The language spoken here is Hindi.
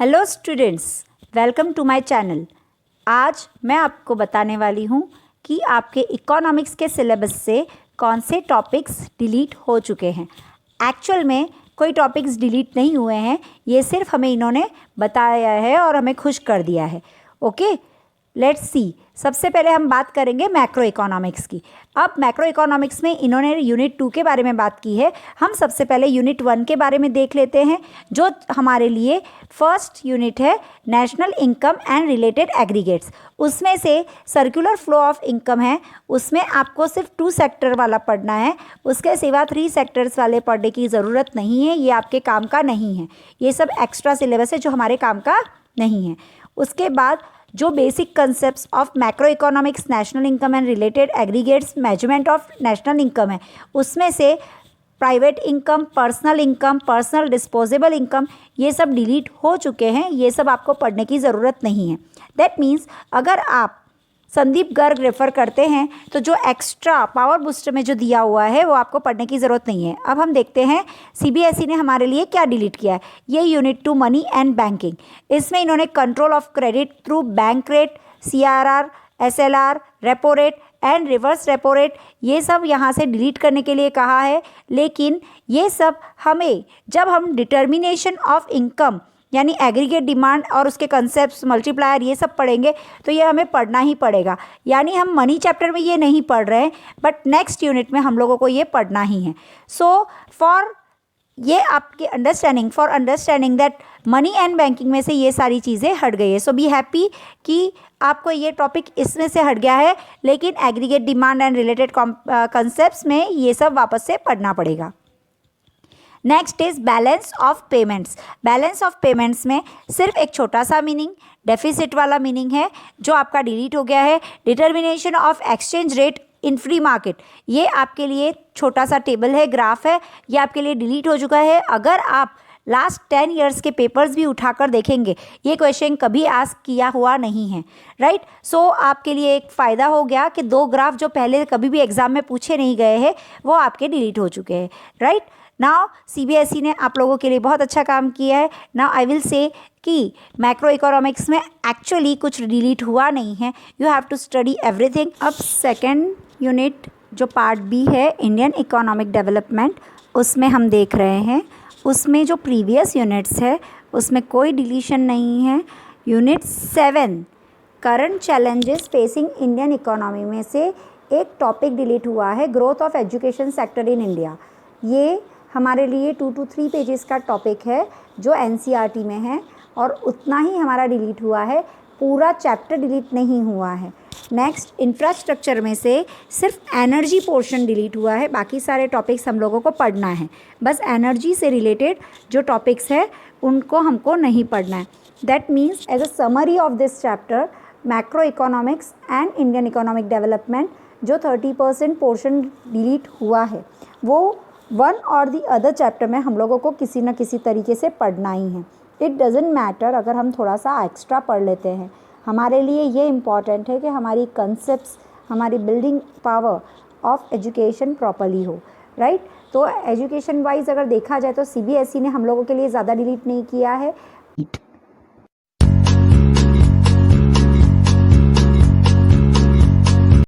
Hello students, welcome to my channel. आज मैं आपको बताने वाली हूँ कि आपके इकोनॉमिक्स के सिलेबस से कौन से टॉपिक्स डिलीट हो चुके हैं। एक्चुअल में कोई टॉपिक्स डिलीट नहीं हुए हैं, ये सिर्फ हमें इन्होंने बताया है और हमें खुश कर दिया है। Okay, let's see. सबसे पहले हम बात करेंगे मैक्रो इकोनॉमिक्स की। अब मैक्रो इकोनॉमिक्स में इन्होंने यूनिट 2 के बारे में बात की है। हम सबसे पहले यूनिट 1 के बारे में देख लेते हैं, जो हमारे लिए फर्स्ट यूनिट है, national income and related aggregates. उसमें से सर्कुलर फ्लो ऑफ इनकम है, उसमें आपको सिर्फ 2 सेक्टर वाला पढ़ना है। उसके सिवा 3 सेक्टर्स वाले पढ़ने की ज़रूरत नहीं है, ये आपके काम का नहीं है। ये सब एक्स्ट्रा सिलेबस है जो हमारे काम का नहीं है। उसके बाद जो basic concepts of macro economics, national income and related aggregates, measurement of national income है, उसमें से private income, personal disposable income, ये सब डिलीट हो चुके हैं। ये सब आपको पढ़ने की ज़रूरत नहीं है। दैट मीन्स अगर आप संदीप गर्ग रेफ़र करते हैं तो जो एक्स्ट्रा पावर बूस्टर में जो दिया हुआ है वो आपको पढ़ने की ज़रूरत नहीं है। अब हम देखते हैं सीबीएसई ने हमारे लिए क्या डिलीट किया है। ये यूनिट 2 मनी एंड बैंकिंग, इसमें इन्होंने control of credit through bank rate, CRR, SLR, repo rate and reverse repo rate, ये सब यहाँ से डिलीट करने के लिए कहा है। लेकिन ये सब हमें जब हम डिटर्मिनेशन ऑफ इनकम यानी एग्रीगेट डिमांड और उसके कंसेप्ट्स, मल्टीप्लायर, ये सब पढ़ेंगे तो ये हमें पढ़ना ही पड़ेगा। यानी हम मनी चैप्टर में ये नहीं पढ़ रहे हैं, बट नेक्स्ट यूनिट में हम लोगों को ये पढ़ना ही है। सो फॉर ये आपके understanding that money and banking में से ये सारी चीज़ें हट गई है। सो बी हैप्पी कि आपको ये टॉपिक इसमें से हट गया है, लेकिन aggregate demand and related concepts में ये सब वापस से पढ़ना पड़ेगा। Next is balance of payments. Balance of payments में सिर्फ एक छोटा सा मीनिंग, डेफिसिट वाला मीनिंग है जो आपका डिलीट हो गया है। Determination of exchange rate in free market, ये आपके लिए छोटा सा टेबल है, ग्राफ है, ये आपके लिए डिलीट हो चुका है। अगर आप लास्ट 10 ईयर्स के पेपर्स भी उठाकर देखेंगे, ये क्वेश्चन कभी आस्क किया हुआ नहीं है, राइट। सो आपके लिए एक फ़ायदा हो गया कि 2 ग्राफ जो पहले कभी भी एग्जाम में पूछे नहीं गए हैं वो आपके डिलीट हो चुके हैं, राइट। नाउ सीबीएसई ने आप लोगों के लिए बहुत अच्छा काम किया है। नाउ आई विल से कि मैक्रो इकोनॉमिक्स में एक्चुअली कुछ डिलीट हुआ नहीं है, you have to study everything. अब सेकेंड यूनिट जो पार्ट बी है, इंडियन इकोनॉमिक डेवलपमेंट, उसमें हम देख रहे हैं, उसमें जो प्रीवियस यूनिट्स है उसमें कोई डिलीशन नहीं है। Unit 7 current challenges facing Indian economy में से एक टॉपिक डिलीट हुआ है, growth of education sector in India. ये हमारे लिए 2 to 3 पेजेस का टॉपिक है जो एनसीईआरटी में है, और उतना ही हमारा डिलीट हुआ है, पूरा चैप्टर डिलीट नहीं हुआ है। नेक्स्ट, इंफ्रास्ट्रक्चर में से सिर्फ एनर्जी पोर्शन डिलीट हुआ है, बाकी सारे टॉपिक्स हम लोगों को पढ़ना है। बस एनर्जी से रिलेटेड जो टॉपिक्स है उनको हमको नहीं पढ़ना है। That means as a summary of this chapter, macro economics and Indian economic development, जो 30% पोर्शन डिलीट हुआ है वो वन और दी अदर चैप्टर में हम लोगों को किसी न किसी तरीके से पढ़ना ही है। इट डजेंट मैटर अगर हम थोड़ा सा एक्स्ट्रा पढ़ लेते हैं, हमारे लिए ये इम्पॉर्टेंट है कि हमारी कंसेप्ट्स, हमारी building power of education properly हो, राइट। तो एजुकेशन वाइज अगर देखा जाए तो सीबीएसई ने हम लोगों के लिए ज़्यादा डिलीट नहीं किया है।